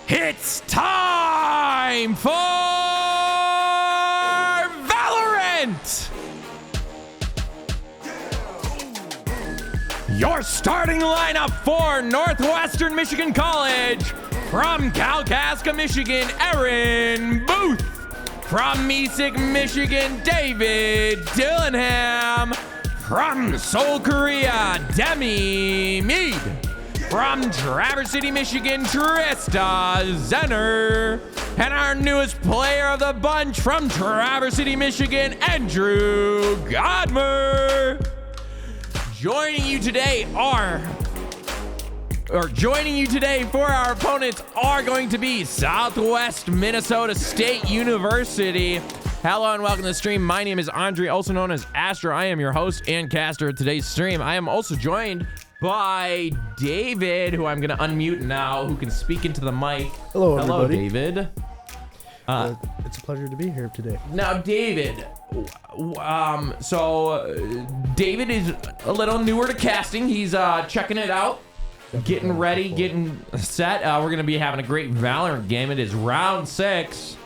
It's time for Valorant! Your starting lineup for Northwestern Michigan College. From Kalkaska, Michigan, Aaron Booth. From Mesik, Michigan, David Dillingham. From Seoul, Korea, Demi Mead. From Traverse City, Michigan, Trista Zenner. And our newest player of the bunch from Traverse City, Michigan, Andrew Godmer. Joining you today for our opponents are going to be Southwest Minnesota State University. Hello and welcome to the stream. My name is Andre, also known as Astra. I am your host and caster of today's stream. I am also joined by David, who I'm going to unmute now, who can speak into the mic. Hello, everybody. David. It's a pleasure to be here today. Now, David, David is a little newer to casting. He's checking it out, getting ready, getting set. We're going to be having a great Valorant game. It is round 6.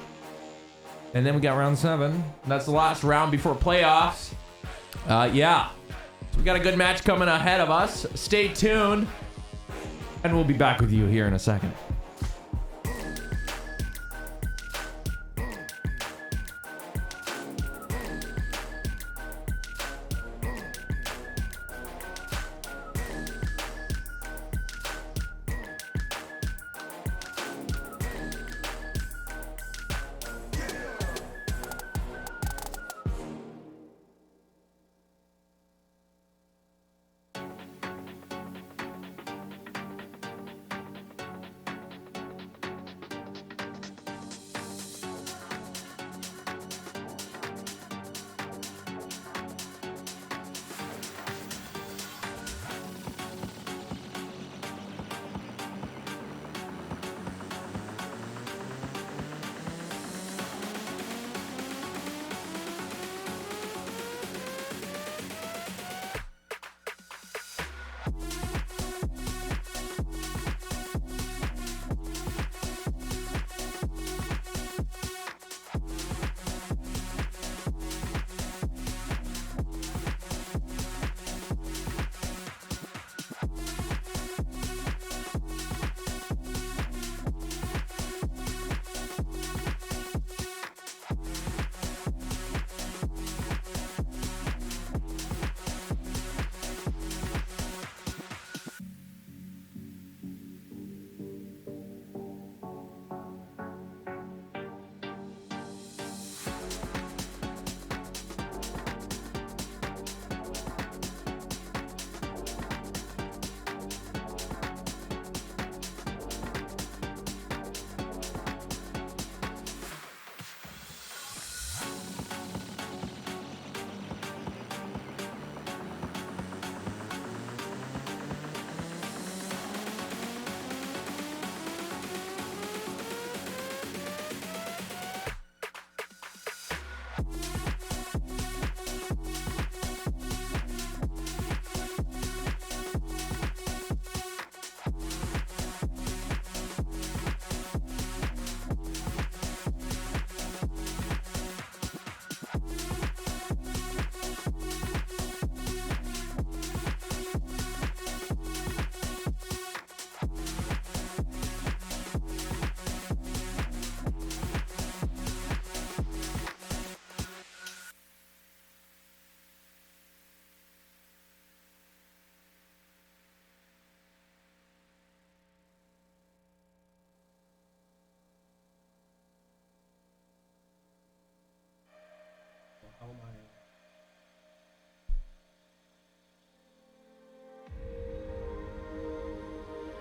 And then we got round 7. That's the last round before playoffs. Yeah. So we got a good match coming ahead of us. Stay tuned. And we'll be back with you here in a second.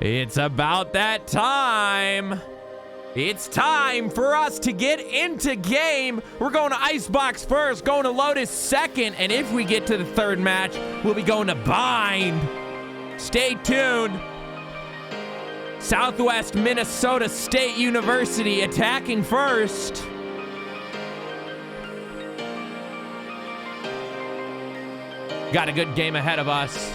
It's about that time. It's time for us to get into game. We're going to Icebox first, going to Lotus second, and if we get to the third match, we'll be going to Bind. Stay tuned. Southwest Minnesota State University attacking first. Got a good game ahead of us.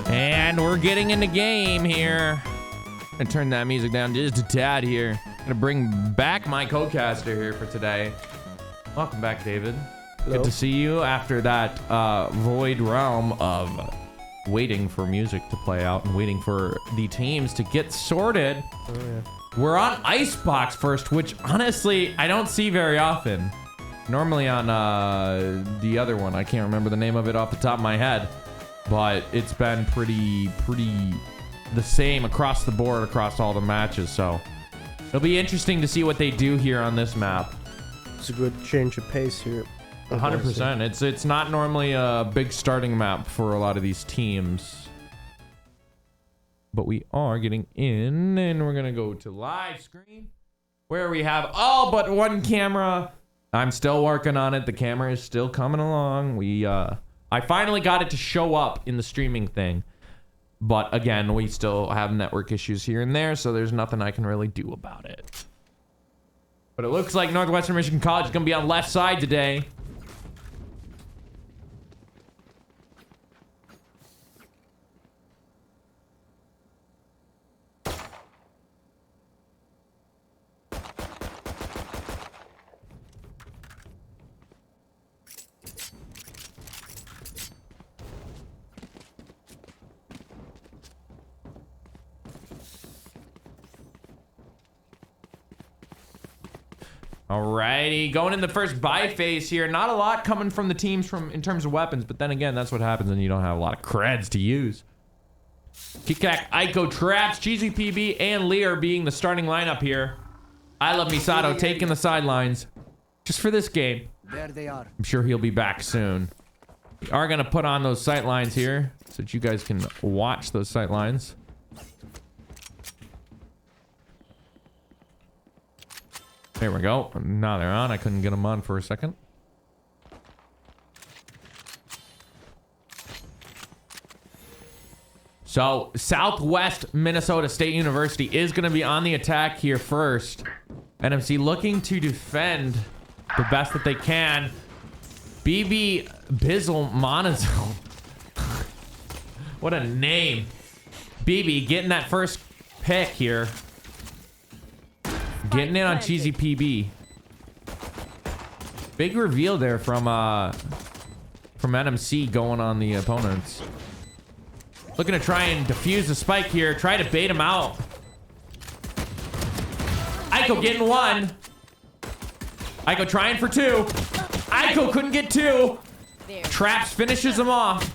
And we're getting in the game here. I'm gonna turn that music down just a tad here. Gonna bring back my co-caster here for today. Welcome back, David. Hello. Good to see you after that void realm of waiting for music to play out and waiting for the teams to get sorted. Oh, yeah. We're on Icebox first, which honestly I don't see very often. Normally on the other one, I can't remember the name of it off the top of my head, but it's been pretty the same across the board across all the matches. So it'll be interesting to see what they do here on this map. It's a good change of pace here. 100%. It's not normally a big starting map for a lot of these teams, but we are getting in, and we're gonna go to live screen where we have all but one camera. I'm still working on it. The camera is still coming along. I finally got it to show up in the streaming thing, but again, we still have network issues here and there, so there's nothing I can really do about it. But it looks like Northwestern Michigan College is gonna be on left side today. Alrighty, going in the first buy phase here. Not a lot coming from the teams in terms of weapons, but then again, that's what happens when you don't have a lot of creds to use. Kikak, Aiko, Traps, Cheesy PB, and Lear being the starting lineup here. I Love Misato taking the sidelines just for this game. There they are. I'm sure he'll be back soon. We are going to put on those sight lines here so that you guys can watch those sight lines. There we go. Now they're on. I couldn't get them on for a second. So, Southwest Minnesota State University is going to be on the attack here first. NMC looking to defend the best that they can. BB Bizzle Monazil. What a name. BB getting that first pick here. Getting in on Cheesy PB. Big reveal there from NMC going on the opponents. Looking to try and defuse the spike here. Try to bait him out. Aiko getting one. Aiko trying for two. Aiko couldn't get two. Traps finishes him off.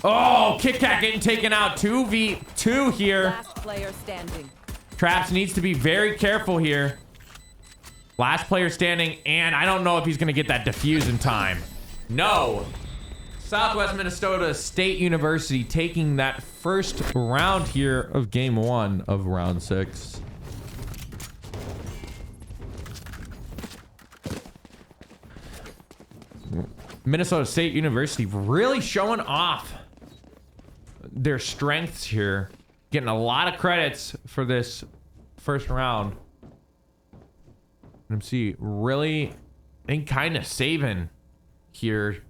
Oh, Kit Kat getting taken out. 2v2 here. Last player standing. Traps needs to be very careful here. Last player standing, and I don't know if he's going to get that defuse in time. No. Southwest Minnesota State University taking that first round here of game 1 of round 6. Minnesota State University really showing off their strengths here. Getting a lot of credits for this first round. MC really ain't kind of saving here.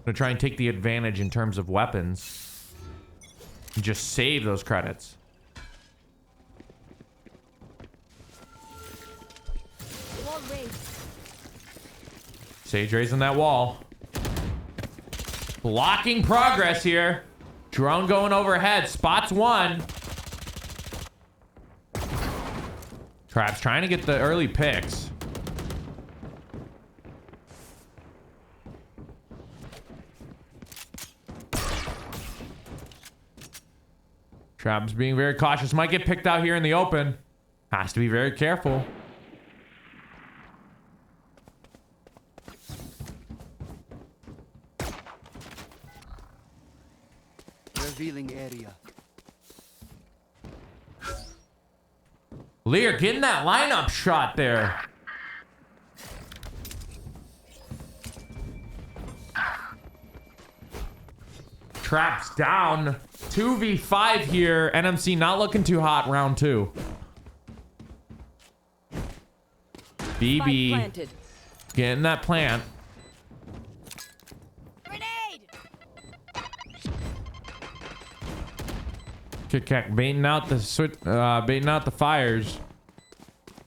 Gonna try and take the advantage in terms of weapons. And just save those credits. Sage raising that wall. Blocking progress here. Drone going overhead. Spots one. Traps trying to get the early picks. Traps being very cautious. Might get picked out here in the open. Has to be very careful. Revealing area. Lear getting that lineup shot there. Traps down. 2v5 here. NMC not looking too hot round 2. BB getting that plant. Kit Kat baiting out the fires.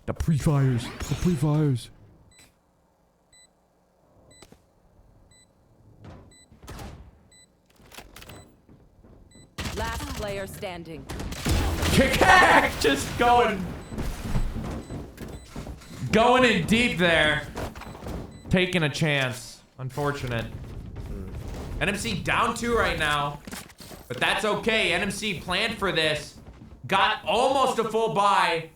The pre-fires. The pre-fires. Last player standing. Kit Kat just going in deep there. Taking a chance. Unfortunate. NMC down 2 right now. But that's okay. NMC planned for this. Got almost a full buy.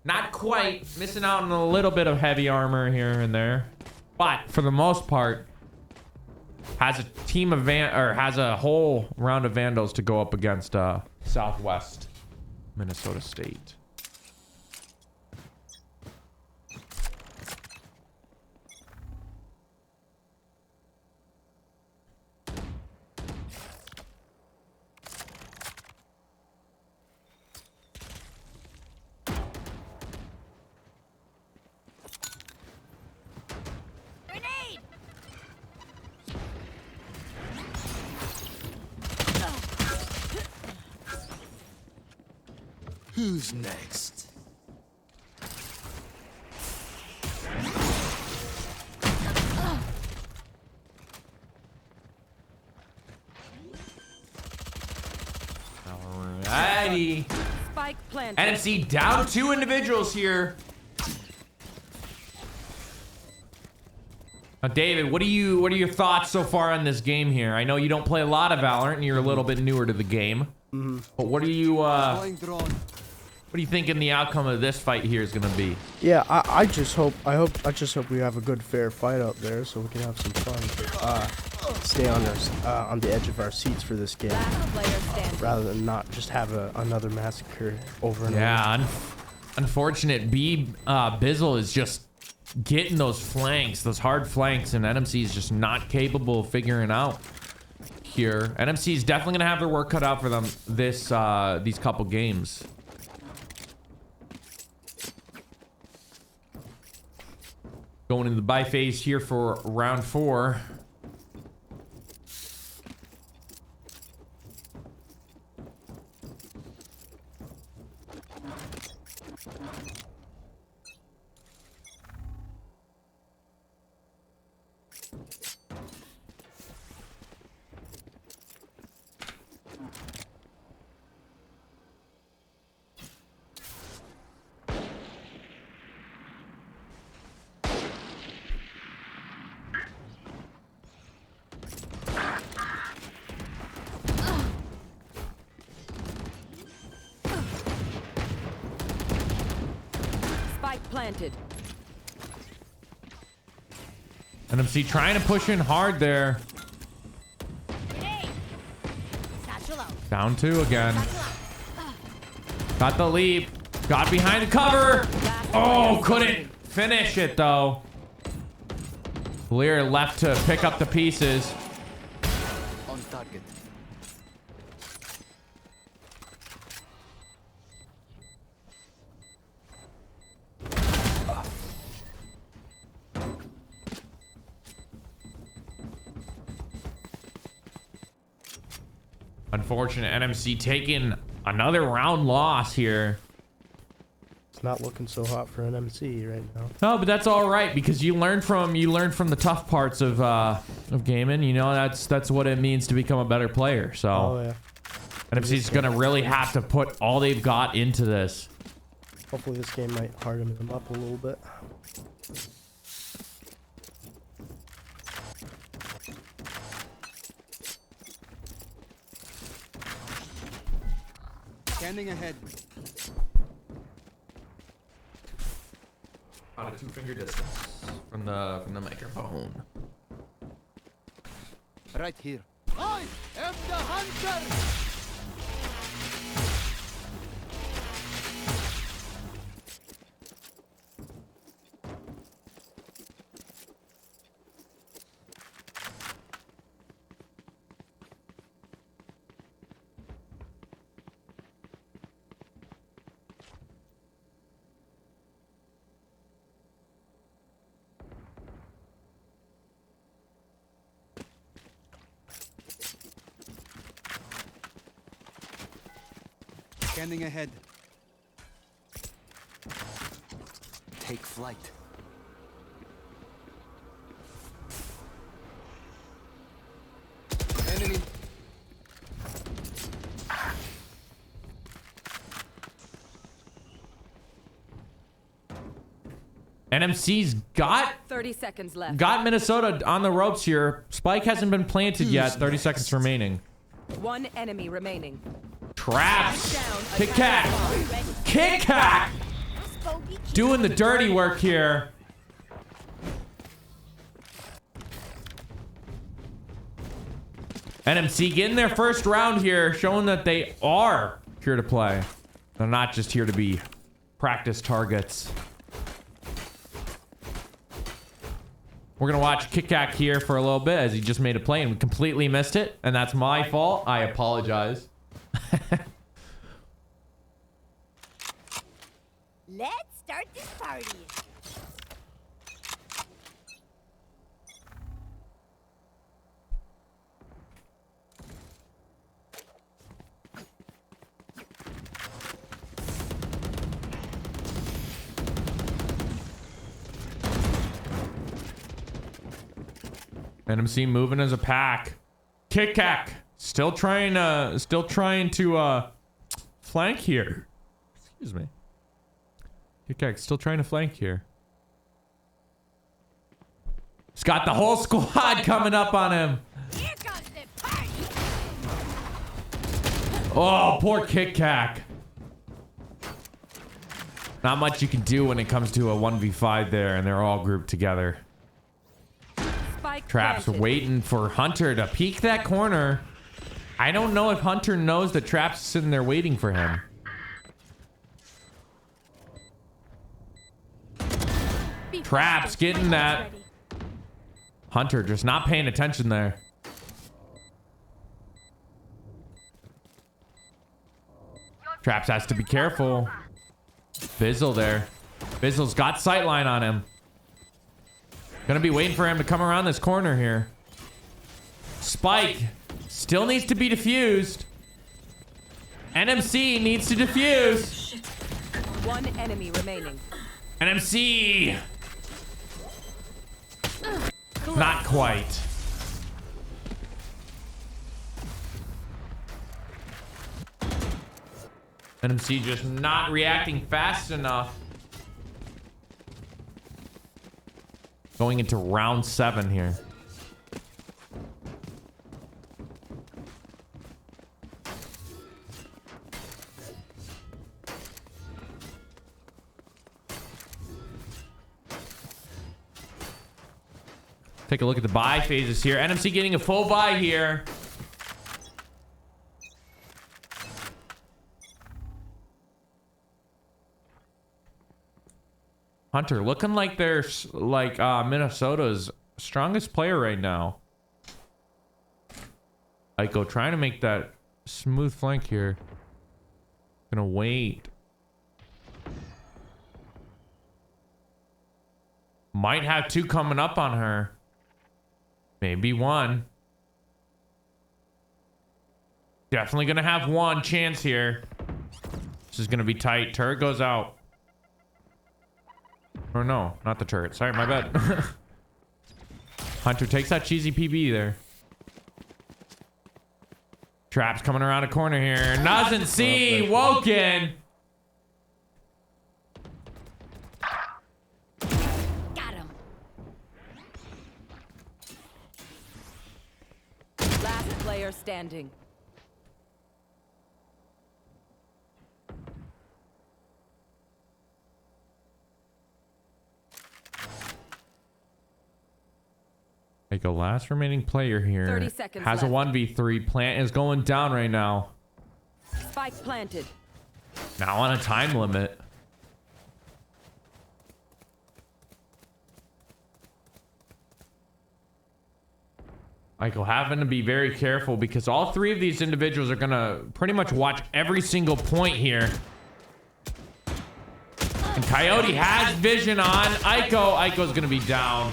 Not quite. Missing out on a little bit of heavy armor here and there. But for the most part, has a team of has a whole round of Vandals to go up against Southwest Minnesota State. Who's next? Alrighty. Spike planted. NSC down 2 individuals here. Now, David, what are your thoughts so far on this game here? I know you don't play a lot of Valorant and you're a little bit newer to the game. But what are you thinking the outcome of this fight here is gonna be? Yeah, I just hope we have a good fair fight out there so we can have some fun. Stay on the edge of our seats for this game, Last player standing. rather than not just have another massacre over and over. Yeah, unfortunate. Bizzle is just getting those flanks, those hard flanks, and NMC is just not capable of figuring out here. NMC is definitely gonna have their work cut out for them these couple games. Going into the buy phase here for round 4. Spike planted. NMC trying to push in hard there. Down 2 again. Got the leap. Got behind the cover. Oh, couldn't finish it though. Lear left to pick up the pieces. On target. Unfortunate. NMC taking another round loss here. It's not looking so hot for an MC right now. No, but that's all right because you learn from the tough parts of gaming. You know, that's what it means to become a better player. So Oh yeah. NMC's gonna really have to put all they've got into this. Hopefully this game might harden them up a little bit. Scanning ahead. On a 2-finger distance from the microphone. Right here. I am the hunter! Scanning ahead. Take flight. Enemy. NMC's got 30 seconds left. Minnesota on the ropes here. Spike hasn't been planted yet. 30 seconds remaining. One enemy remaining. Traps. Down. Kick hack. Kick hack. Doing the dirty work here. NMC getting their first round here, showing that they are here to play. They're not just here to be practice targets. We're gonna watch Kickak here for a little bit as he just made a play and we completely missed it, and that's my fault. I apologize. Let's start this party. NMC moving as a pack. Kickak. Still trying to flank here. Excuse me. Kick still trying to flank here. He's got the whole squad coming up on him. Here comes the party. Oh, poor Kit Kat. Not much you can do when it comes to a 1v5 there, and they're all grouped together. Spike Trap's planted. waiting for Hunter to peek that corner. I don't know if Hunter knows that Trap's sitting there waiting for him. Trap's getting that. Hunter just not paying attention there. Traps has to be careful. Bizzle there. Bizzle's got sightline on him. Gonna be waiting for him to come around this corner here. Spike still needs to be defused. NMC needs to defuse. One enemy remaining. NMC. Not quite. NMC just not reacting fast enough. Going into round 7 here. Take a look at the buy phases here. NMC getting a full buy here. Hunter looking like they're like Minnesota's strongest player right now. Aiko trying to make that smooth flank here. Gonna wait. Might have 2 coming up on her. Maybe 1. Definitely gonna have 1 chance here. This is gonna be tight. Turret goes out. Or no, not the turret. Sorry, my bad. Hunter takes that cheesy PB there. Trap's coming around a corner here. Doesn't see. Woken. Got him. Last player standing. Like a last remaining player here 30 seconds has a left. 1v3. Plant is going down right now. Spike planted. Now on a time limit. Michael having to be very careful because all 3 of these individuals are gonna pretty much watch every single point here. And Coyote has vision on Aiko. Aiko's gonna be down.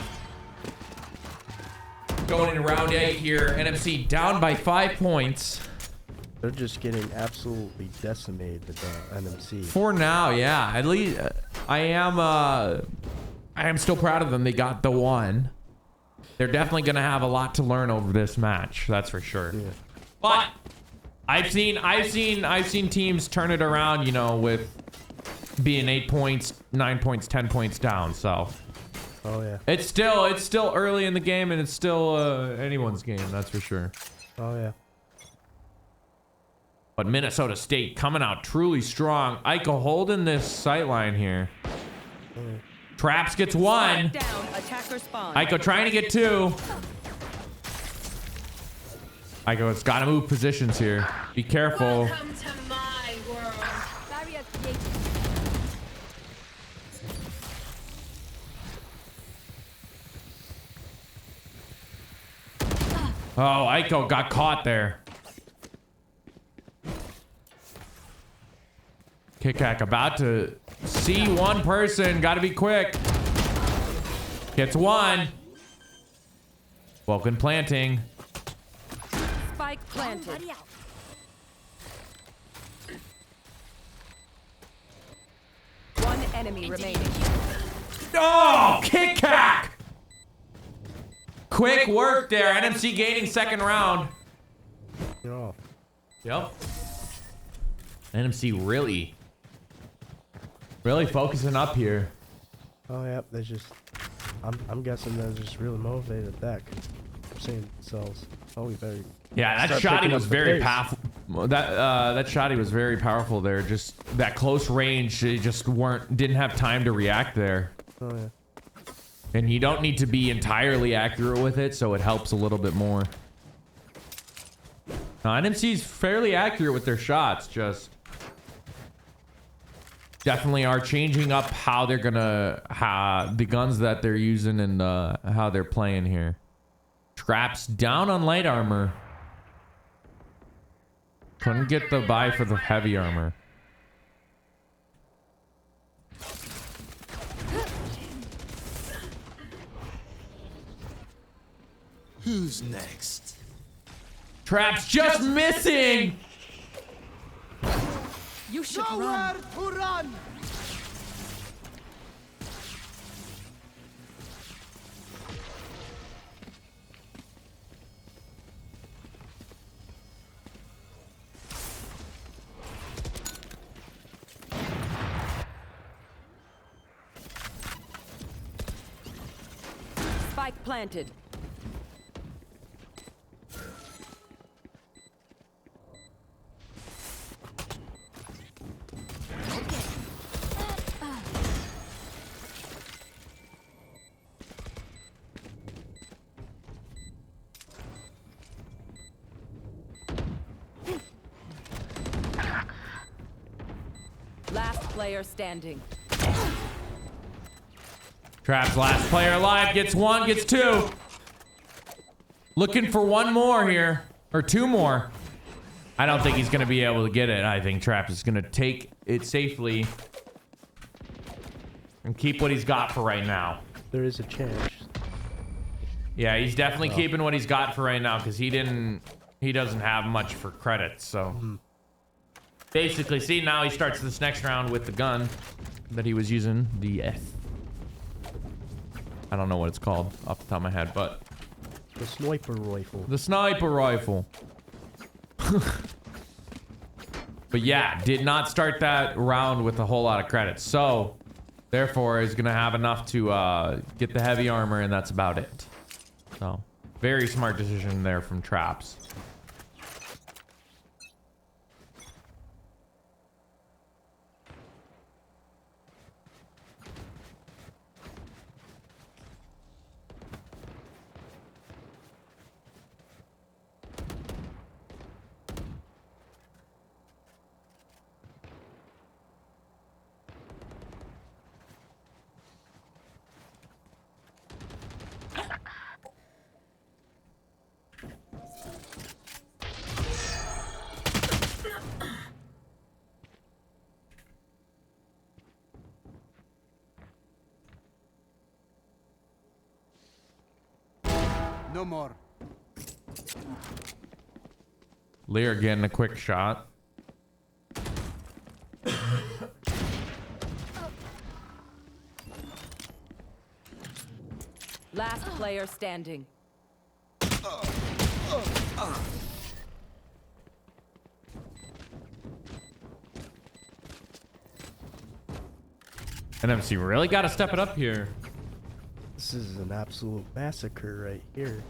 Going into round 8 here. NMC down by 5 points. They're just getting absolutely decimated with NMC. For now, yeah. At least I am still proud of them. They got the 1. They're definitely gonna have a lot to learn over this match. That's for sure. Yeah. But I've seen teams turn it around, you know, with being 8 points, 9 points, 10 points down. So Oh yeah. it's still early in the game, and it's still anyone's game. That's for sure. Oh yeah. But Minnesota State coming out truly strong. Aiko holding this sight line here. Traps gets 1. Spike down. Attacker spawn. Aiko trying to get 2. Aiko's got to move positions here. Be careful. Welcome to my world. Barrier created. Oh, Aiko got caught there. Kikak about to see 1 person. Got to be quick. Gets 1. Welcome planting. Spike planted. Buddy out. One enemy remaining. Oh, Kikak! Quick work there. NMC gaining 2nd round. it off. Yep. NMC really focusing up here. Oh, yep. They're just. I'm guessing they're just really motivated at that. They're saying themselves, "Oh, we better." Yeah, that start shotty picking was up the very pace. powerful. That shotty was very powerful there. Just that close range, they just didn't have time to react there. Oh yeah. And you don't need to be entirely accurate with it, so it helps a little bit more. Now, NMC's fairly accurate with their shots, just definitely are changing up how they're gonna the guns that they're using and how they're playing here. Traps down on light armor. Couldn't get the buy for the heavy armor. Who's next? Traps just missing. You should Nowhere run. to run! Spike planted. Last player standing. Traps last player alive, gets one, gets two. Looking for one more here, or two more. I don't think he's gonna be able to get it. I think Traps is gonna take it safely and keep what he's got for right now. There is a chance. Yeah, he's definitely keeping what he's got for right now because he doesn't have much for credits. So basically, see, now he starts this next round with the gun that he was using, the I don't know what it's called off the top of my head, but The sniper rifle. the sniper rifle. But yeah, did not start that round with a whole lot of credits. So therefore is gonna have enough to get the heavy armor, and that's about it. So very smart decision there from Traps. No more. Lear getting a quick shot. Last player standing. NMC really got to step it up here. This is an absolute massacre right here.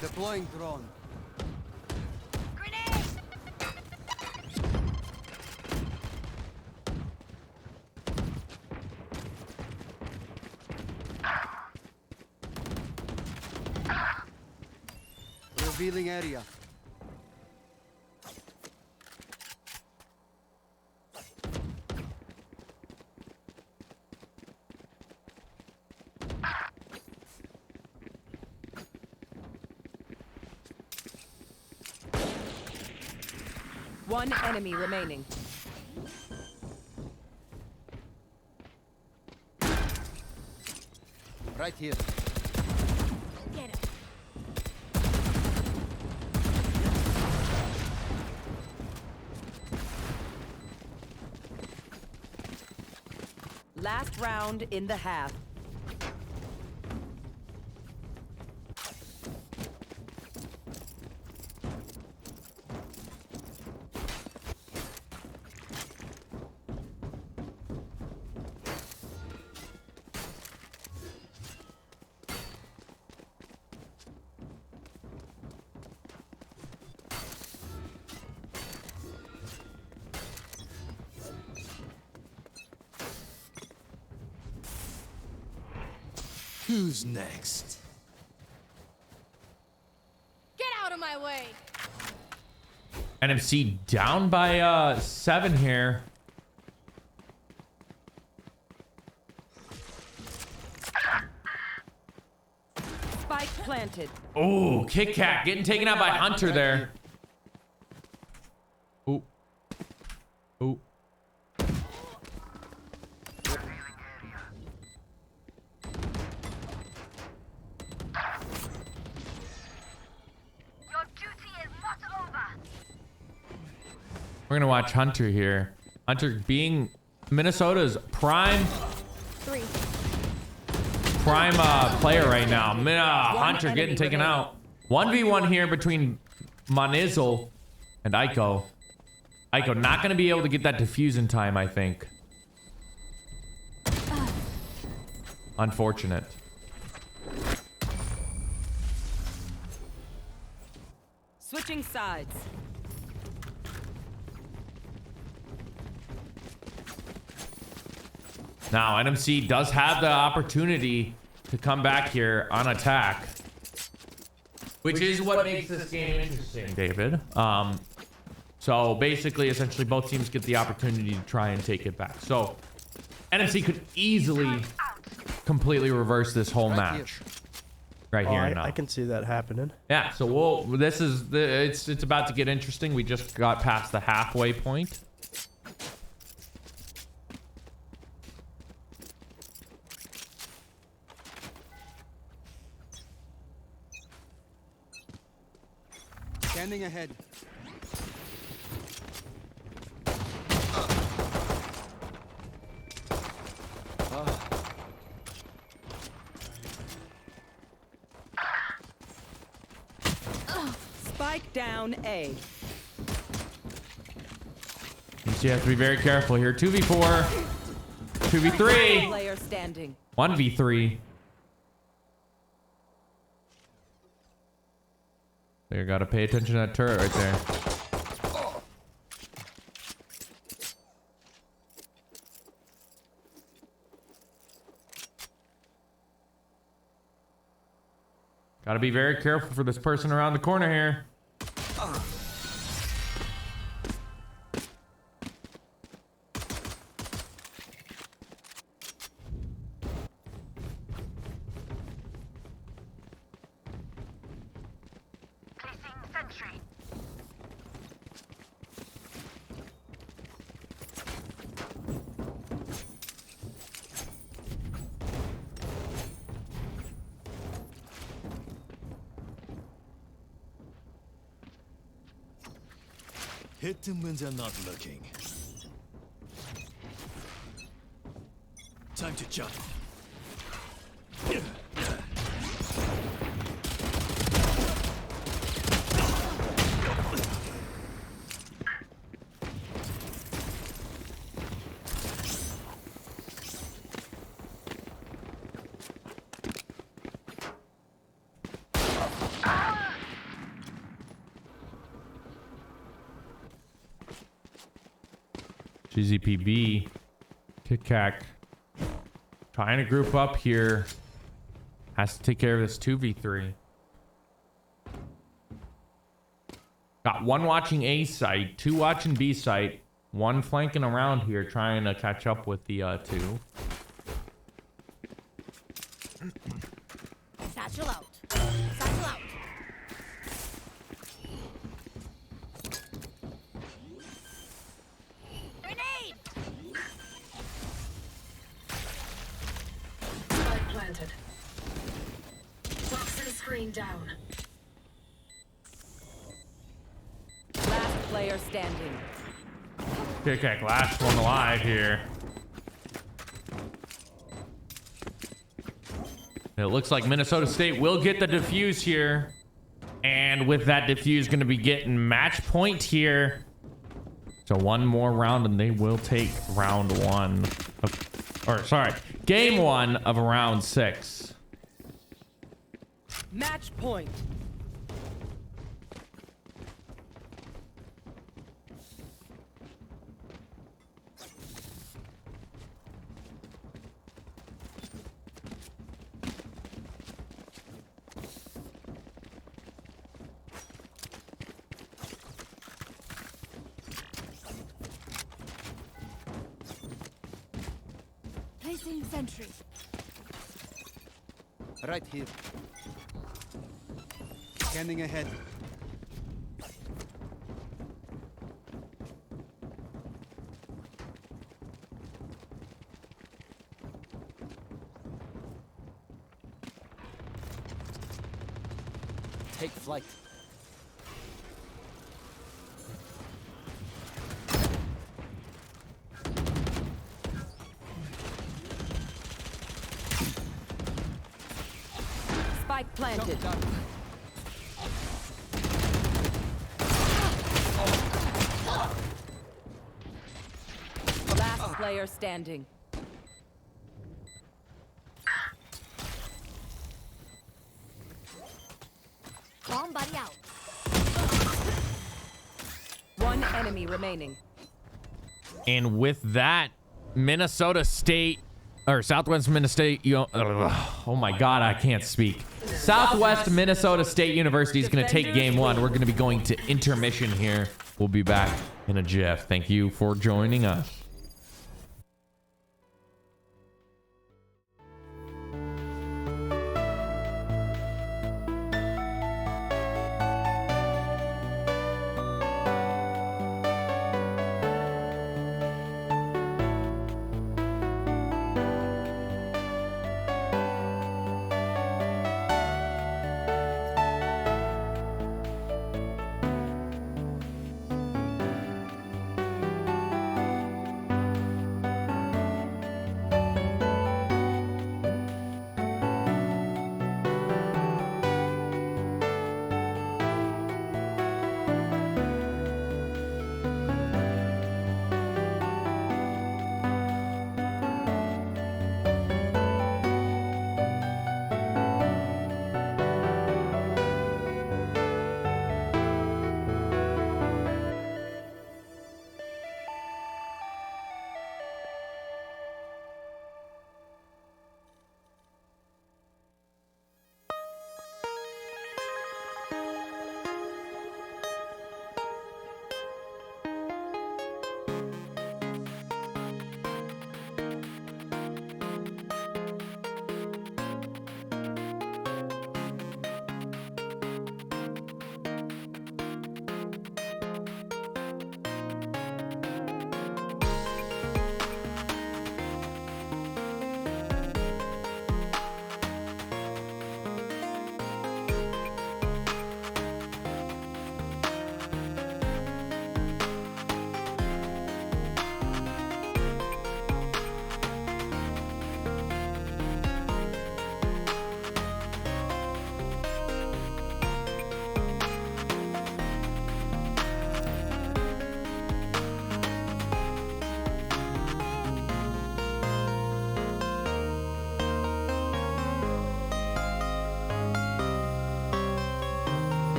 Deploying drone. Grenade! Revealing area. One enemy remaining. Right here. Get him. Last round in the half. Who's next? Get out of my way. NMC down by 7 here. Spike planted. Oh, Kit Kat getting taken out by Hunter there. Ooh. Ooh. We're gonna watch Hunter here. Hunter being Minnesota's prime player right now. Hunter getting taken out. 1v1 here between Manizel and Aiko. Aiko not gonna be able to get that defuse in time, I think. Unfortunate. Switching sides. Now, NMC does have the opportunity to come back here on attack, which is what makes this game interesting, David. So basically, essentially, both teams get the opportunity to try and take it back. So NMC could easily completely reverse this whole match right here and now. I can see that happening. Yeah. So it's about to get interesting. We just got past the halfway point. Standing ahead. Spike down A. So you have to be very careful here. 2v4, 2v3, Player standing. 1v3. You gotta pay attention to that turret right there. Gotta be very careful for this person around the corner here. Hit them when they're not looking. Time to jump. GZPB, Kit Kat, trying to group up here. Has to take care of this 2v3. Got one watching A site, two watching B site, one flanking around here trying to catch up with the two. Satchel out. Satchel out. Grenade! Spike planted. Toxin screen down. Last player standing. Okay, last one alive here. It looks like Minnesota State will get the defuse here. And with that defuse going to be getting match point here. So one more round and they will take round one. Game one of round 6. Match point. Placing sentry. Right here. Scanning ahead. Take flight. Spike planted. Last player standing. Bomb buddy out. One enemy remaining. And with that, Minnesota State or Southwest Minnesota oh my god, I can't speak. Southwest Minnesota State University is going to take game one. We're going to be going to intermission here. We'll be back in a jiff. Thank you for joining us.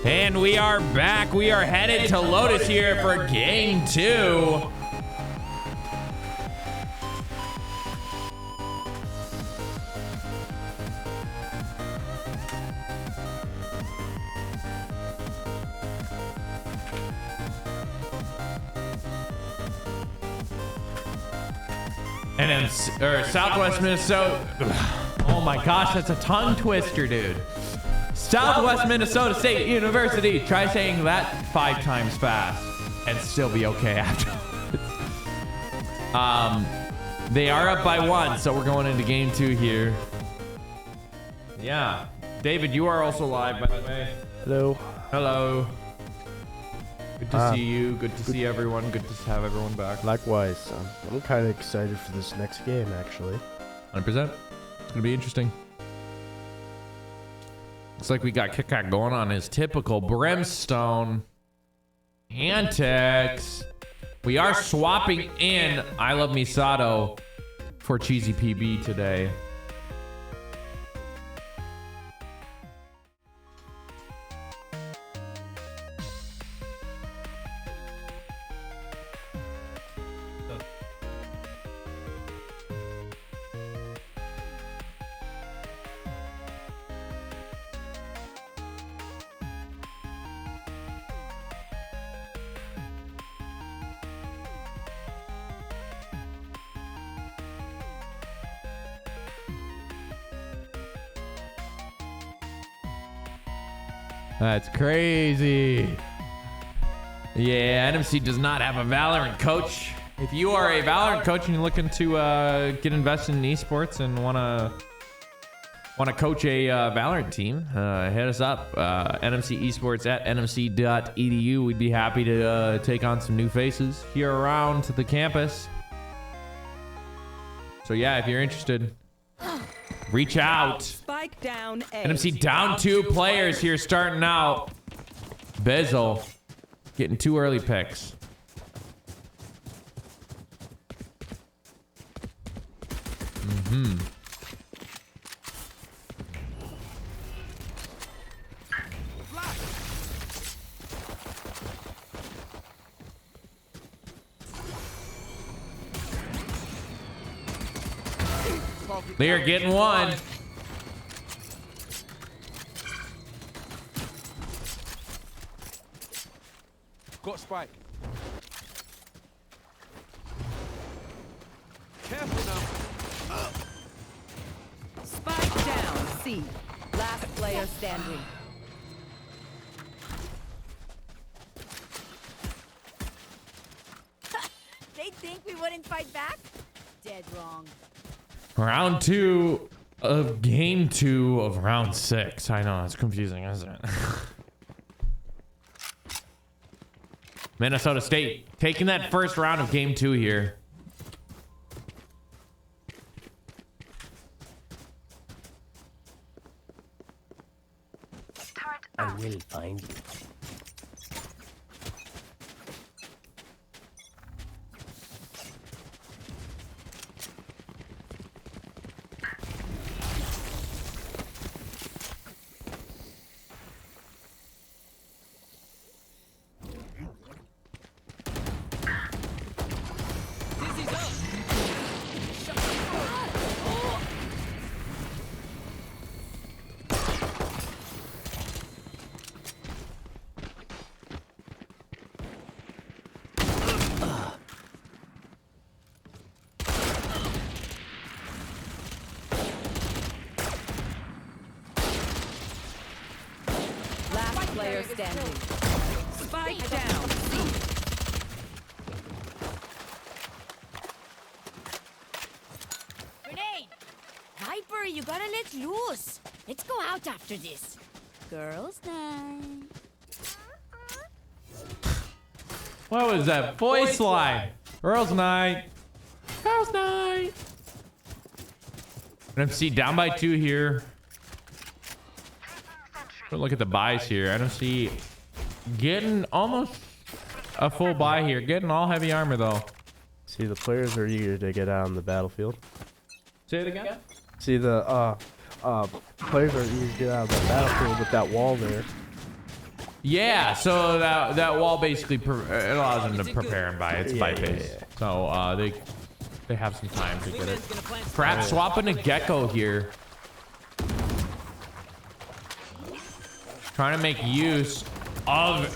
And we are back. We are headed to Lotus here for game 2. And then Southwest Minnesota. Oh my gosh, that's a tongue twister, dude. Southwest Minnesota State University. Try saying that 5 times fast and still be okay afterwards. They are up by 1, so we're going into game 2 here. Yeah. David, you are also live, by the way. Hello. Hello. Good to see you. Good to see everyone. Good to have everyone back. Likewise. I'm kind of excited for this next game, actually. 100%. It's going to be interesting. Looks like we got Kickack going on his typical Brimstone antics. We are swapping in I Love Misato for Cheesy PB today. That's crazy. Yeah, NMC does not have a Valorant coach. If you are a Valorant coach and you're looking to get invested in esports and want to coach a Valorant team, hit us up. NMC Esports at nmc.edu. We'd be happy to take on some new faces here around the campus. So yeah, if you're interested, reach out. Spike down A. NMC down 2 players here starting out. Bizzle getting 2 early picks. They are getting 1. Got spike. Careful now. Spike down C. Last player standing. They think we wouldn't fight back? Dead wrong. Round 2 of game 2 of round 6. I know, it's confusing, isn't it? Minnesota State taking that first round of game 2 here. I will find you. Player standing. Spike down. Grenade! Viper, you gotta let loose. Let's go out after this. Girls' night. What was that voice line? Girls night. Girls night. NMC down by 2 here. Look at the buys here. NMC getting almost a full buy here. Getting all heavy armor though. See, the players are eager to get out on the battlefield. Say it again. See, the players are eager to get out of the battlefield with that wall there. Yeah, so that wall basically it allows them to prepare and buy. It's by phase. So they have some time to get it. Perhaps swapping a gecko here. Trying to make use of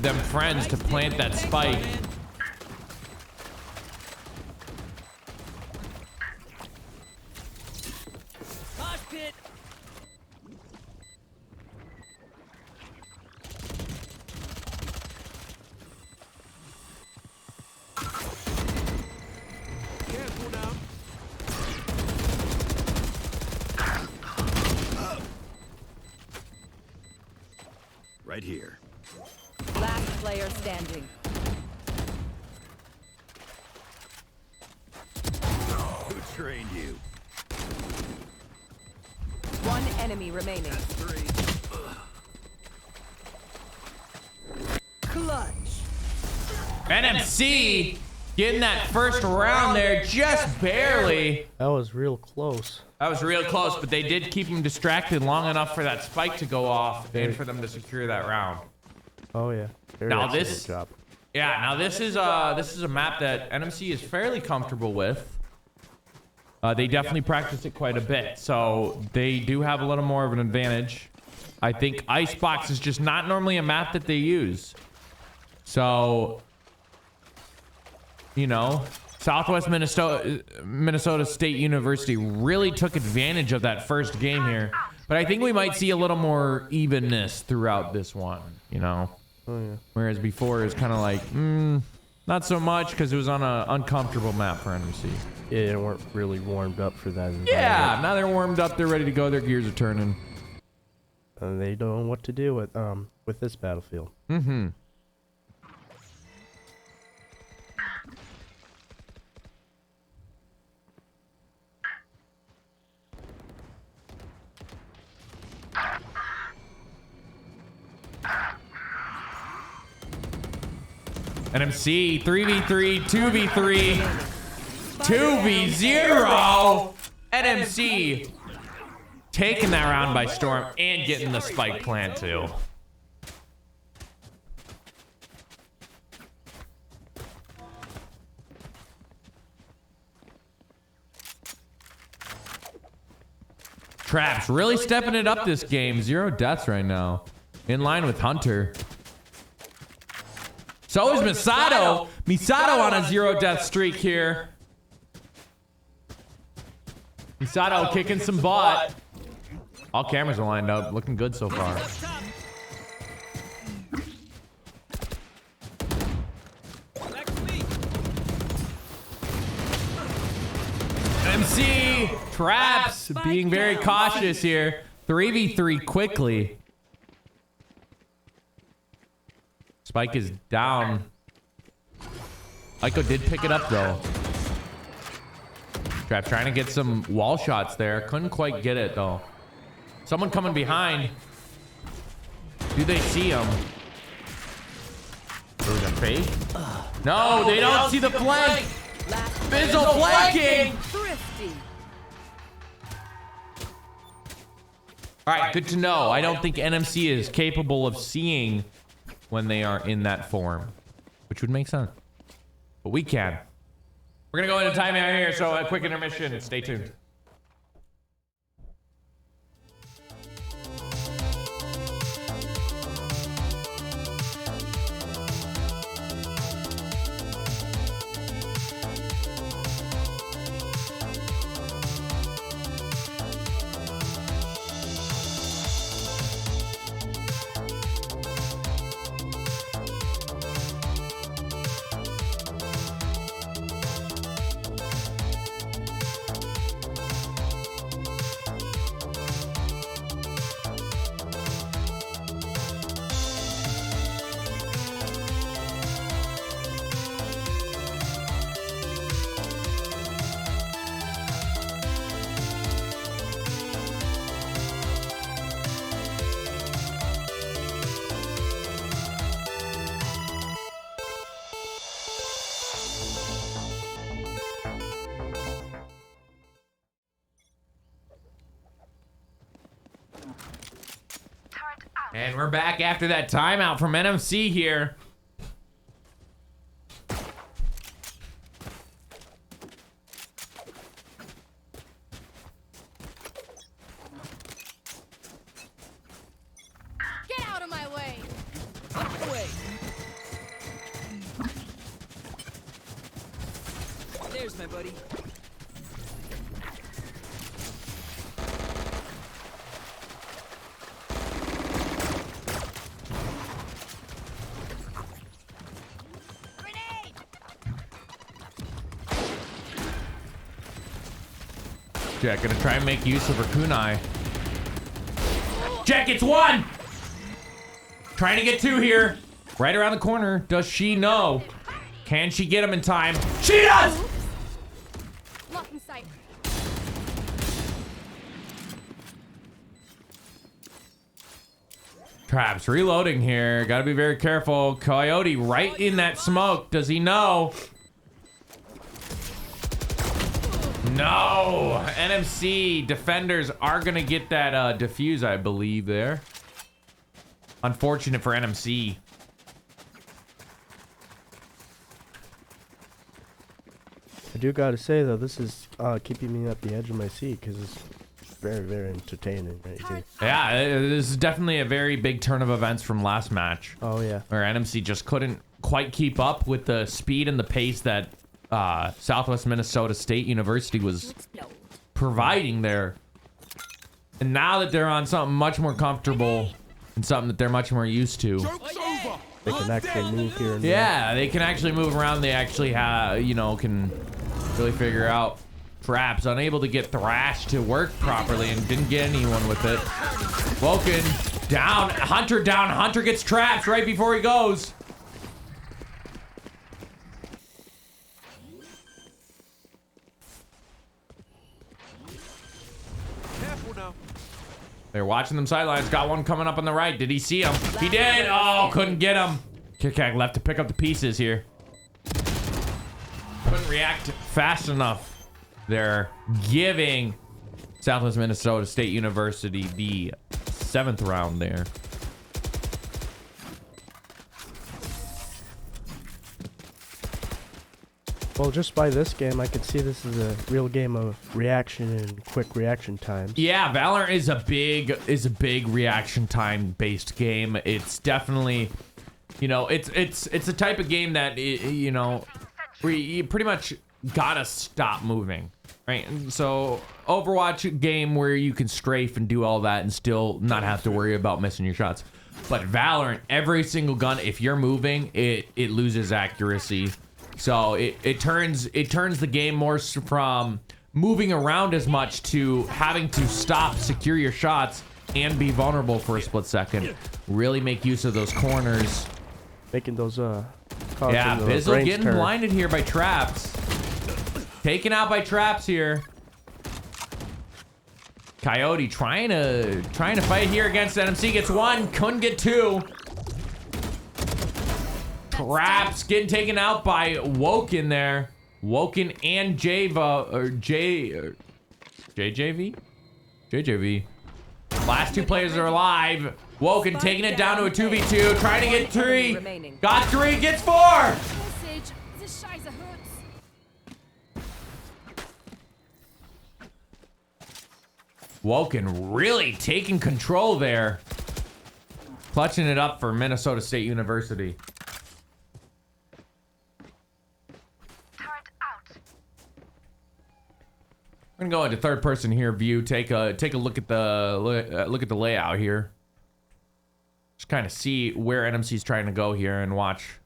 them friends to plant that spike. Right here. Last player standing. Who trained you? One enemy remaining. Clutch. NMC getting that first round there just barely. That was real close. That was real close, but they did keep them distracted long enough for that spike to go off and for them to secure that round. Oh yeah. Very Now excellent this, job. yeah, now this is a map that NMC is fairly comfortable with. They definitely practice it quite a bit, so they do have a little more of an advantage. I think Icebox is just not normally a map that they use. So, you know, Southwest Minnesota State University really took advantage of that first game here. But I think we might see a little more evenness throughout this one, you know? Oh yeah. Whereas before it was kind of like, not so much because it was on an uncomfortable map for NMC. Yeah, they weren't really warmed up for that. Yeah, now they're warmed up, they're ready to go, their gears are turning. And they don't know what to do with this battlefield. Mm-hmm. NMC 3v3, 2v3, 2v0. NMC taking that round by storm and getting the spike plant too. Traps really stepping it up this game. 0 deaths right now. In line with Hunter. So is Misato. Misato on a 0 death streak here. Misato kicking some butt. All cameras are lined up. Looking good so far. MC Traps being very cautious here. 3v3 quickly. Spike is down. Aiko did pick it up though. Trap trying to get some wall shots there. Couldn't quite get it though. Someone coming behind. Do they see him? There was a fake. No, they don't see the flank. Fizzle flanking. Thrifty. All right, good to know. I don't think NMC is capable of seeing when they are in that form, which would make sense. But we can. We're gonna go into timeout here, so a quick intermission. Stay tuned. And we're back after that timeout from NMC here. Get out of my way! There's my buddy. Grenade! Jack gonna try and make use of her kunai. Jack gets one! Trying to get two here. Right around the corner. Does she know? Can she get him in time? She does! Locking sight. Traps reloading here. Gotta be very careful. Coyote right in that smoke. Does he know? No! NMC defenders are gonna get that defuse, I believe, there. Unfortunate for NMC. I do gotta say though, this is keeping me at the edge of my seat because it's very, very entertaining right here. Yeah, this is definitely a very big turn of events from last match. Oh yeah. Where NMC just couldn't quite keep up with the speed and the pace that Southwest Minnesota State University was providing there. And now that they're on something much more comfortable and something that they're much more used to. They can actually move here and there. Yeah, they can actually move around. They actually have, you know, can really figure out traps. Unable to get Thrash to work properly and didn't get anyone with it. Woken down. Hunter down. Hunter gets trapped right before he goes. They're watching them sidelines. Got one coming up on the right. Did he see him? He did. Oh, couldn't get him. Kickack left to pick up the pieces here. Couldn't react fast enough. They're giving Southwest Minnesota State University the 7th round there. Well, just by this game, I can see this is a real game of reaction and quick reaction times. Yeah, Valorant is a big reaction time based game. It's definitely, you know, it's a type of game that you know, where you pretty much gotta stop moving, right? And so Overwatch game where you can strafe and do all that and still not have to worry about missing your shots. But Valorant, every single gun, if you're moving, it loses accuracy. So it turns the game more from moving around as much to having to stop, secure your shots, and be vulnerable for a split second. Really make use of those corners. Making those Yeah, Bizzle getting blinded here by traps. Taken out by traps here. Coyote trying to fight here against NMC. Gets one, couldn't get two. Traps getting taken out by Woken there. Woken and JJV. Last two players are alive. Woken taking it down to a 2v2. Trying to get three. Got three. Gets four. Message. This Scheiße hurts. Woken really taking control there. Clutching it up for Minnesota State University. We're gonna go into third person here view. Take a look at the layout here. Just kind of see where NMC's trying to go here and watch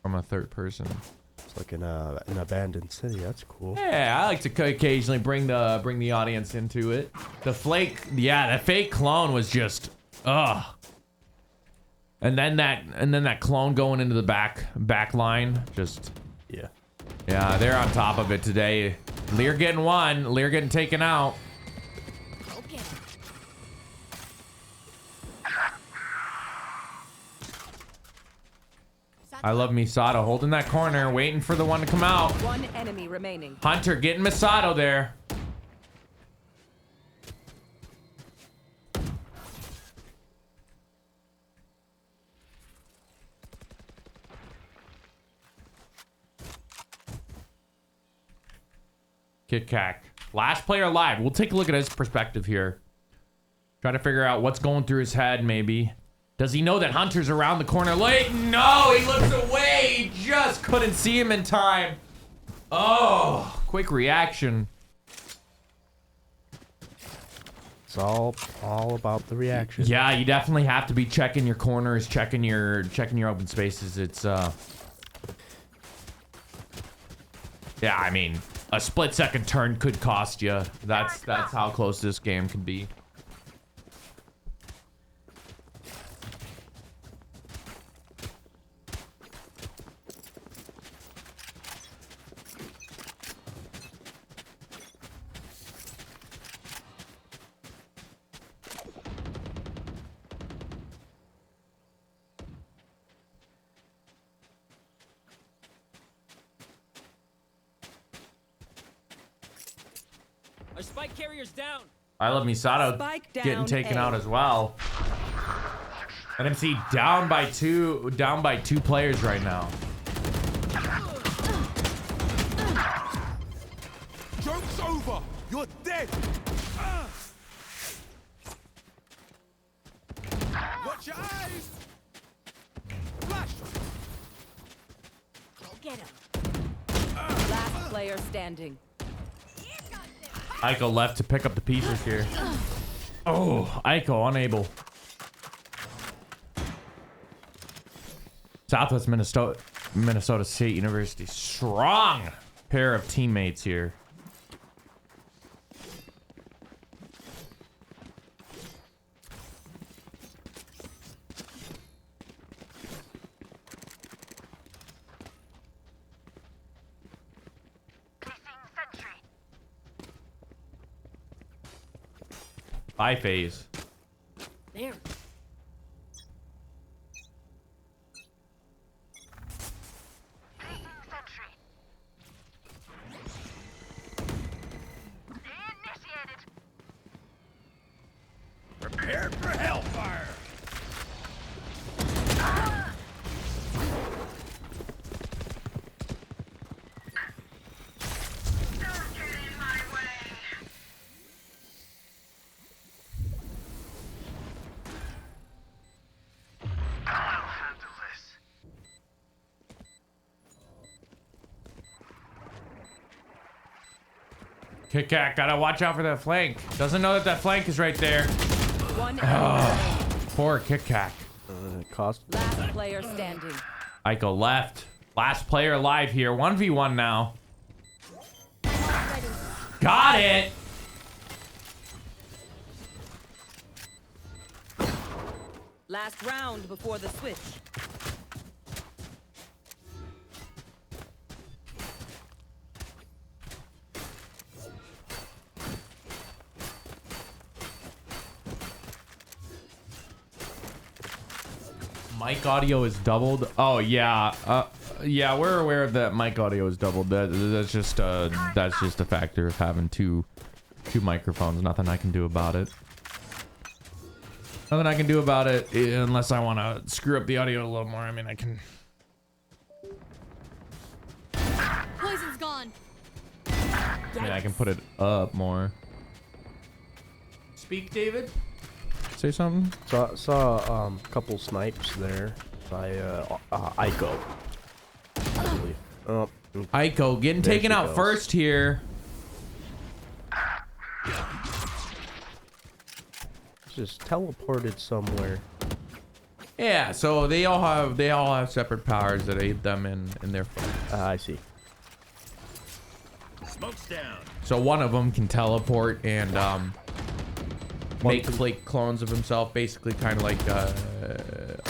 from a third person. It's like an abandoned city. That's cool. Yeah, I like to occasionally bring the audience into it. The fake clone was just ugh. And then that clone going into the back line, just yeah, they're on top of it today. Lear getting one, Lear getting taken out. Okay. I love Misato holding that corner, waiting for the one to come out. One enemy remaining. Hunter getting Misato there. Kit Kat. Last player alive. We'll take a look at his perspective here. Try to figure out what's going through his head, maybe. Does he know that Hunter's around the corner late? No, he looks away. He just couldn't see him in time. Oh, quick reaction. It's all about the reaction. Yeah, you definitely have to be checking your corners, checking your open spaces. It's yeah, I mean, a split-second turn could cost you. That's how close this game can be. Our spike carrier's down. I love Misato Spike down getting taken A. out as well. NMC down by two players right now. Joke's over. You're dead. Watch your eyes. Flash. Go get him. Last player standing. Aiko left to pick up the pieces here. Oh, Aiko unable. Southwest Minnesota State University. Strong pair of teammates here. Bye phase. There. Prepare for hellfire. Kit Kat, gotta watch out for that flank. Doesn't know that that flank is right there. One enemy. Poor Kit Kat. Cost. Last player standing. Aiko left. Last player alive here. 1v1 now. Got it. Last round before the switch. Mic audio is doubled. Oh yeah, yeah, we're aware that mic audio is doubled. That's just a factor of having two microphones. Nothing I can do about it. Nothing I can do about it unless I want to screw up the audio a little more. I mean, I can. Poison's gone. I mean, I can put it up more. Speak, David. Say something. Saw a couple snipes there by Aiko. I believe. Oh, Aiko getting There taken she out goes. first here. just teleported somewhere. Yeah, so they all have separate powers that aid them in their fight. I see. Smoke's down. So one of them can teleport and make can- flake clones of himself, basically kind of like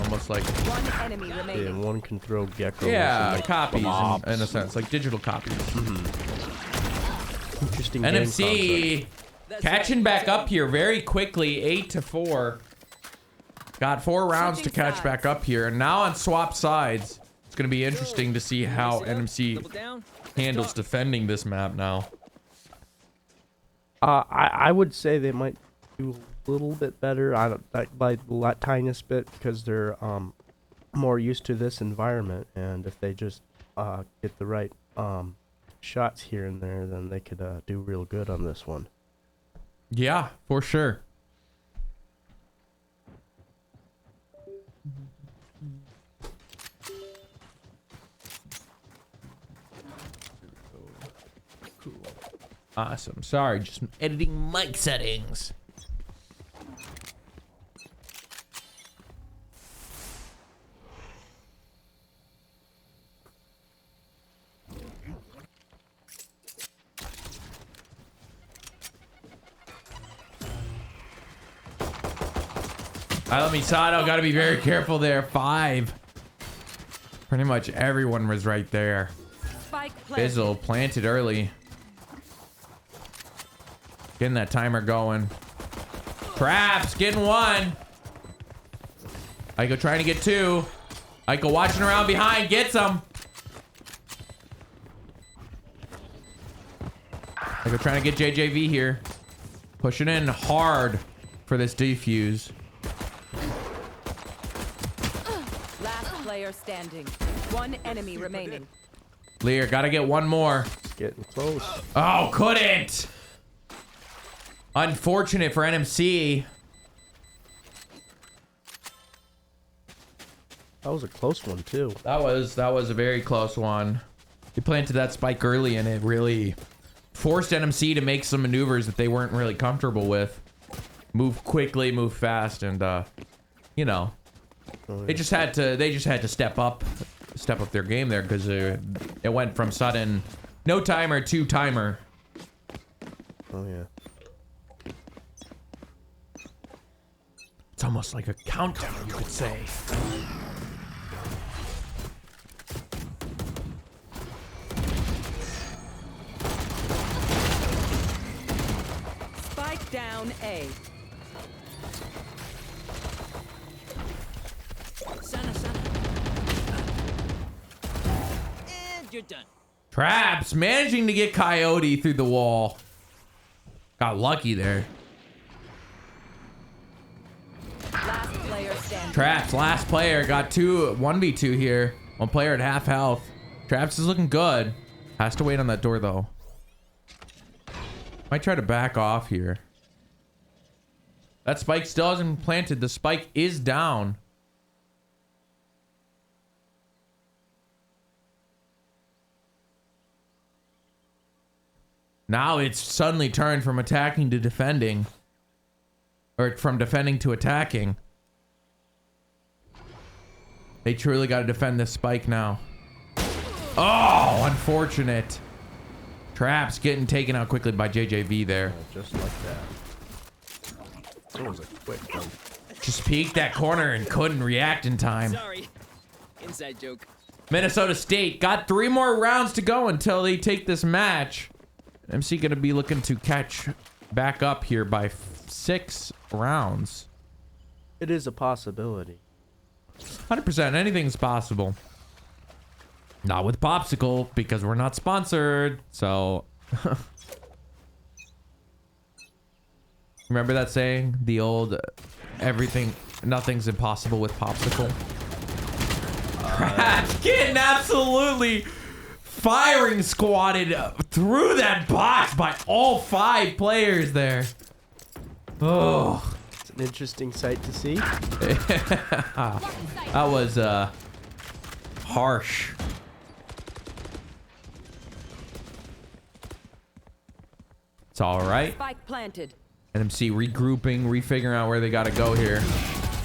almost like One enemy remaining. And one can throw geckos. yeah, and, like, copies blobs. in a sense, like digital copies. Interesting game NMC catching back up here very quickly, 8-4. Got 4 rounds to Switching catch back sides. up here, and now on swap sides. It's gonna be interesting to see how NMC Double down. handles defending this map now. I would say they might do a little bit better. I don't by the tiniest bit because they're more used to this environment, and if they just get the right shots here and there, then they could do real good on this one. Yeah, for sure. Cool. Awesome. Sorry, just editing mic settings. Alamisado, gotta be very careful there. 5. Pretty much everyone was right there. Spike planted. Fizzle planted early. Getting that timer going. Traps getting 1. Aiko trying to get 2. Aiko watching around behind, gets him. Aiko trying to get JJV here. Pushing in hard for this defuse. Player standing. 1 enemy remaining. Lear, gotta get 1 more. Getting close. Oh, couldn't. Unfortunate for NMC. That was a close one too. That was a very close one. He planted that spike early and it really forced NMC to make some maneuvers that they weren't really comfortable with. Move quickly, move fast, and you know. They just had to step up their game there because it went from sudden no timer to timer. Oh yeah. It's almost like a countdown, you could say. Spike down A. And you're done. Traps managing to get Coyote through the wall. Got lucky there. Last player standing. Traps, last player, got 1v2 here. 1 player at half health. Traps is looking good. Has to wait on that door though. Might try to back off here. That spike still hasn't planted. The spike is down. Now it's suddenly turned from attacking to defending. Or from defending to attacking. They truly got to defend this spike now. Oh, unfortunate. Traps getting taken out quickly by JJV there. Just like that. That was a quick one. Just peeked that corner and couldn't react in time. Sorry. Inside joke. Minnesota State got 3 more rounds to go until they take this match. MC going to be looking to catch back up here by 6 rounds. It is a possibility. 100%. Anything's possible. Not with Popsicle because we're not sponsored. So remember that saying? The old nothing's impossible with Popsicle. Getting absolutely firing squatted through that box by all 5 players there. Oh, It's an interesting sight to see. that was harsh. It's all right. Spike planted. NMC regrouping, refiguring out where they got to go here.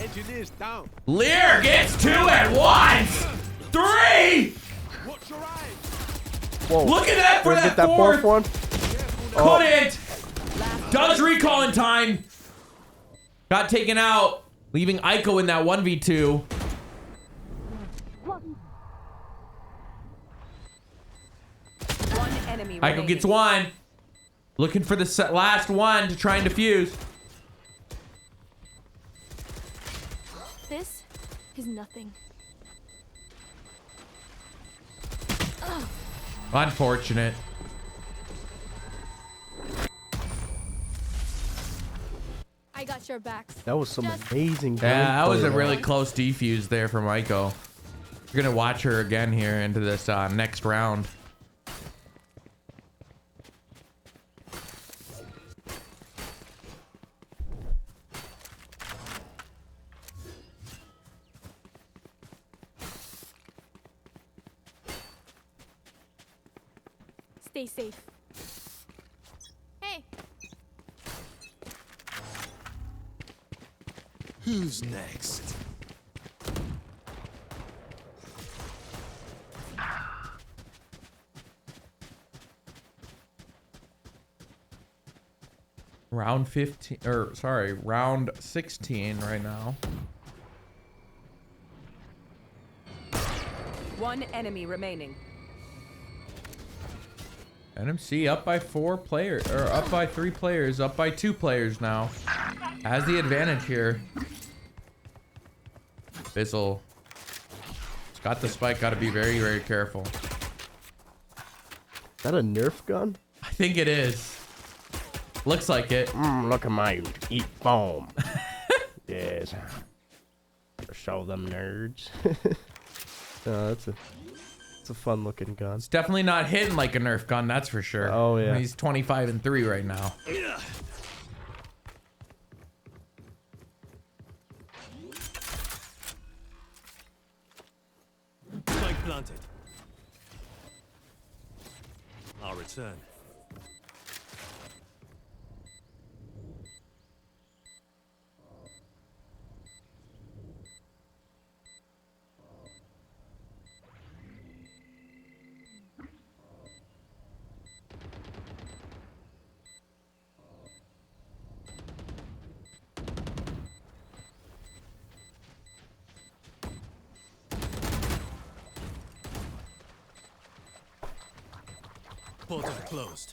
Engineers down. Lear gets 2 at once. 3. Watch your eyes. Whoa. Look at that for Did we that get that fourth. one. Couldn't. Does recall in time. Got taken out, leaving Aiko in that 1v2. One enemy Aiko remaining. gets 1. Looking for the last one to try and defuse. This is nothing. Unfortunate. I got your backs. That was some amazing. Yeah, that was a gameplay. really close defuse there from Aiko. We're gonna watch her again here into this next round. Stay safe. Hey. Who's next? Round 15, or sorry, round 16 right now. One enemy remaining. NMC up by 4 players, or up by 3 players, up by 2 players now. Has the advantage here. Fizzle. It's got the spike, gotta be very, very careful. Is that a Nerf gun? I think it is. Looks like it. Look at my eat foam. Yes. Show them nerds. It's a fun looking gun. It's definitely not hitting like a Nerf gun, that's for sure. Oh, yeah. He's 25-3 right now. Spike planted. I'll return. Portal closed.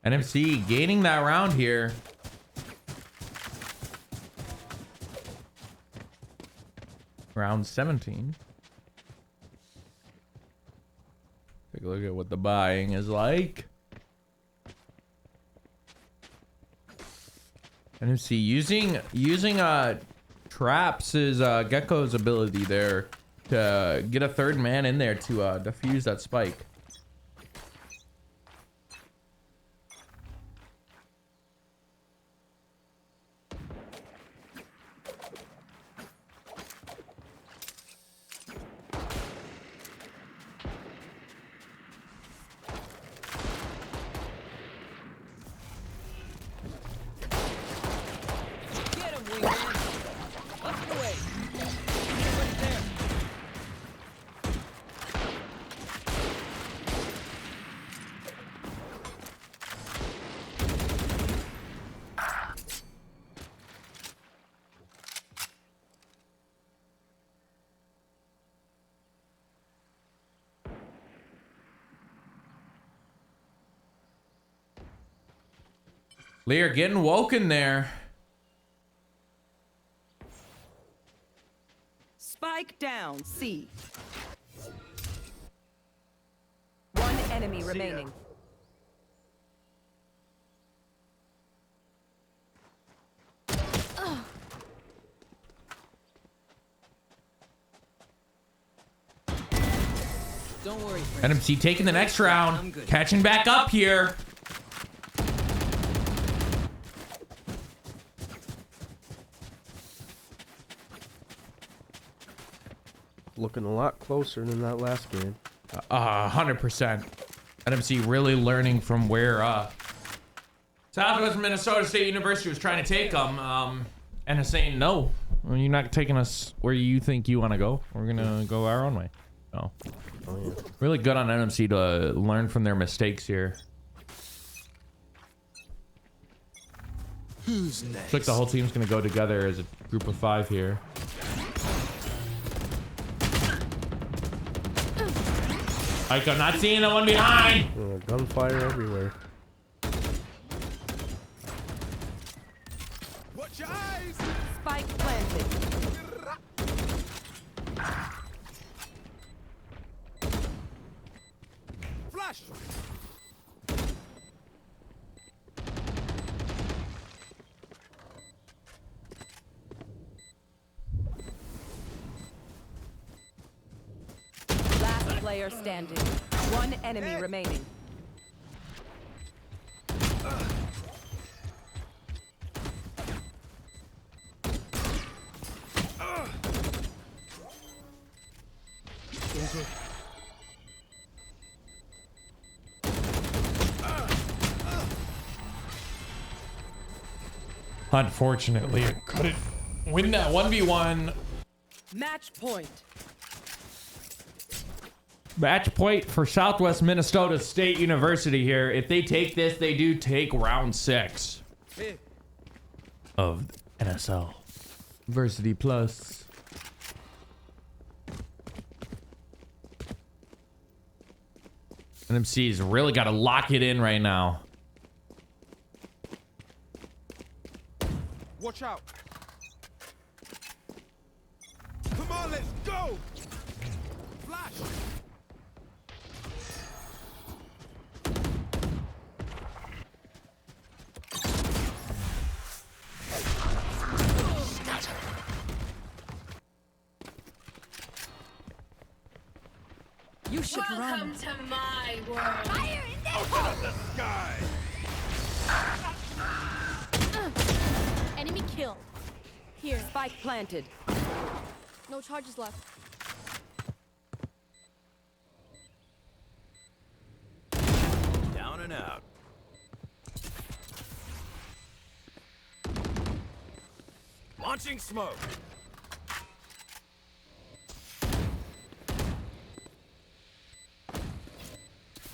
NMC gaining that round here. Round 17. Take a look at what the buying is like. NMC using Traps is Gecko's ability there to get a third man in there to defuse that spike. Get him, wingman. Up the way. Right there. Lear getting woken there. Spike down, C. One enemy remaining. Don't worry, friend. NMC taking the next round, catching back up here. Looking a lot closer than that last game. 100%. NMC really learning from where Southwest Minnesota State University was trying to take them, and is saying no. Well, you're not taking us where you think you want to go. We're gonna go our own way. So, really good on NMC to learn from their mistakes here. Who's next? Looks like the whole team's gonna go together as a group of 5 here. Like, I'm not seeing the one behind. Gunfire everywhere. Watch your eyes! Spike planted. Flash! Last player standing. One enemy remaining. Unfortunately, it couldn't win that 1v1. Match point. Match point for Southwest Minnesota State University here. If they take this, they do take round 6 of NSL. Varsity Plus. NMC's really got to lock it in right now. Watch out. Come on, let's go. Flash. You should run. Welcome to my world. Fire in there! Open up the sky. Enemy kill. Here. Spike planted. No charges left. Down and out. Launching smoke.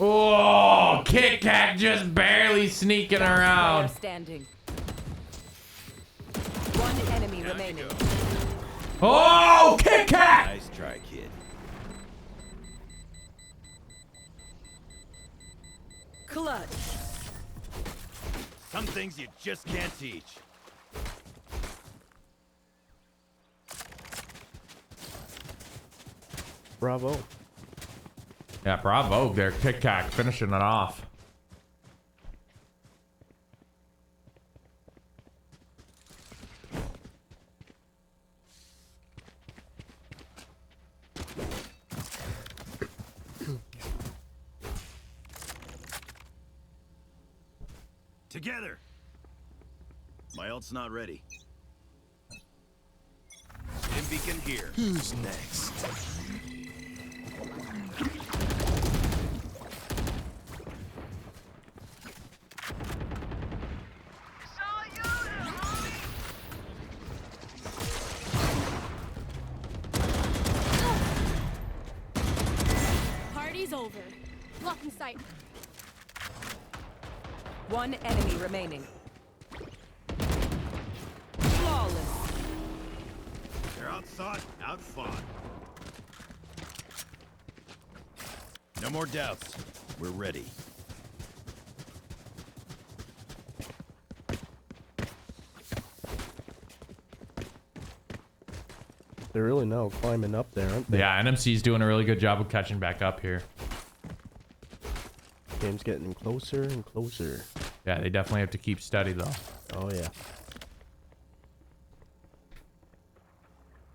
Oh, Kit Kat just barely sneaking Player around. standing. One enemy remaining. Oh, Kit Kat! Nice try, kid. Clutch. Some things you just can't teach. Bravo. Yeah, bravo there, Kit Kat finishing it off. Together. My ult's not ready. Stim beacon here. Who's next? Party's over. Blocking sight. One enemy remaining. Flawless. They're outthought, outfought. No more doubts. We're ready. They're really now climbing up there, aren't they? Yeah, NMC's doing a really good job of catching back up here. Game's getting closer and closer. Yeah, they definitely have to keep steady though. Oh yeah.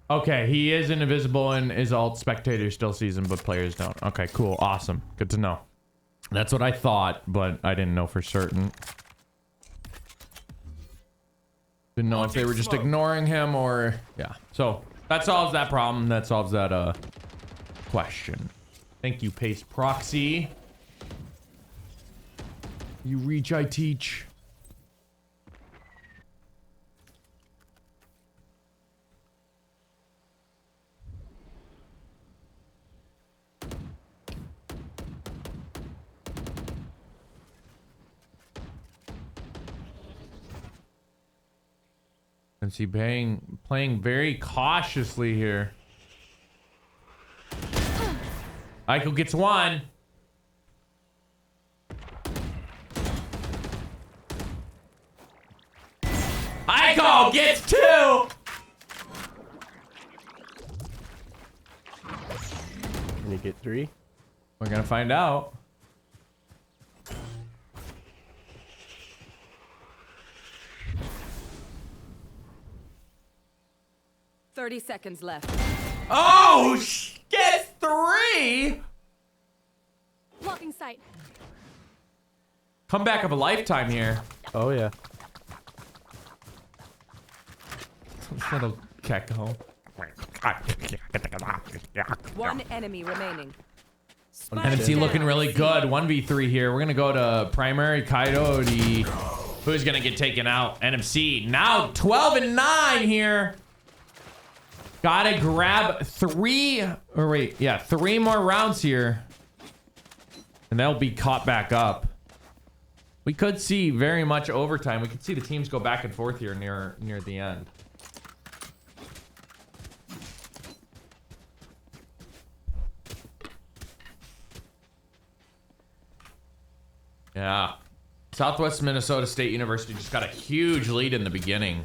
Okay, he is invisible and his alt spectator still sees him, but players don't. Okay, cool, awesome, good to know. That's what I thought, but I didn't know for certain. Didn't know if they were just ignoring him or yeah. So that solves that problem. That solves that question. Thank you, Pace Proxy. You reach, I teach. And see, playing very cautiously here. Eichel gets one. Eichel gets two. Can you get 3? We're gonna find out. $30 seconds left. Oh, gets 3. Blocking sight. Comeback of a lifetime here. Oh yeah. Little Kecko. One enemy remaining. NSL looking really good. 1v3 here. We're going to go to primary Coyote. Who's going to get taken out? NMC. Now 12-9 here. Gotta grab three more rounds here. And they'll be caught back up. We could see very much overtime. We could see the teams go back and forth here near the end. Yeah. Southwest Minnesota State University just got a huge lead in the beginning.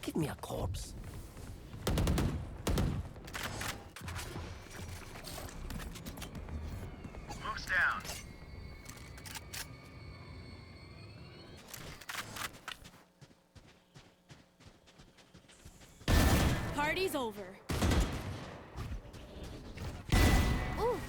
Give me a corpse. Smoke's down. Party's over. Ooh.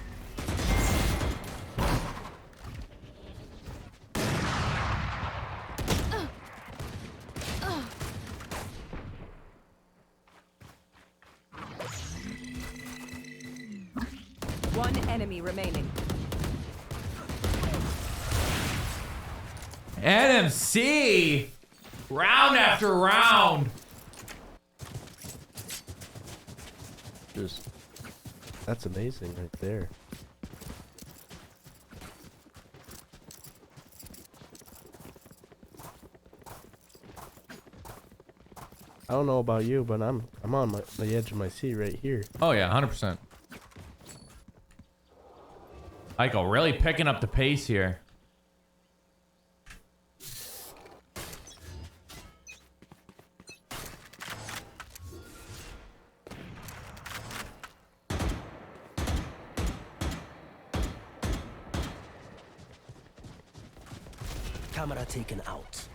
One enemy remaining. NMC! Round after round. That's amazing right there. I don't know about you, but I'm on the edge of my seat right here. Oh yeah, 100%. Michael really picking up the pace here. Camera taken out.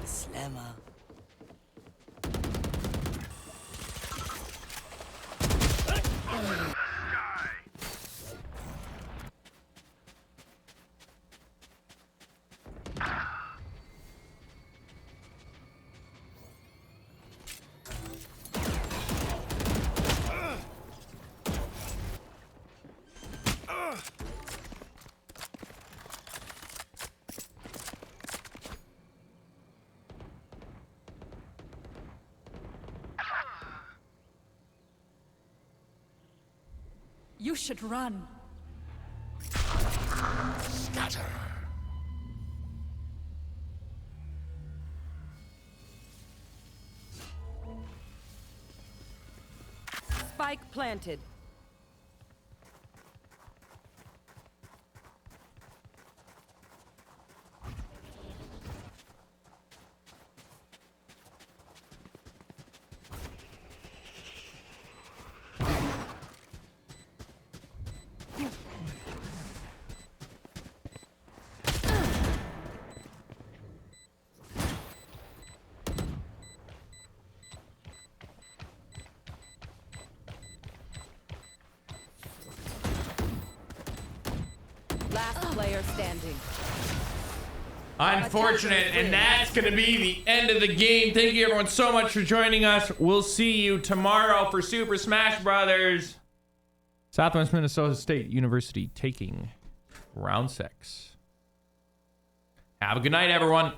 Slammer. You should run. Scatter. Spike planted. Last player standing. Unfortunate, and that's going to be the end of the game. Thank you everyone so much for joining us. We'll see you tomorrow for Super Smash Brothers. Southwest Minnesota State University taking round 6. Have a good night, everyone.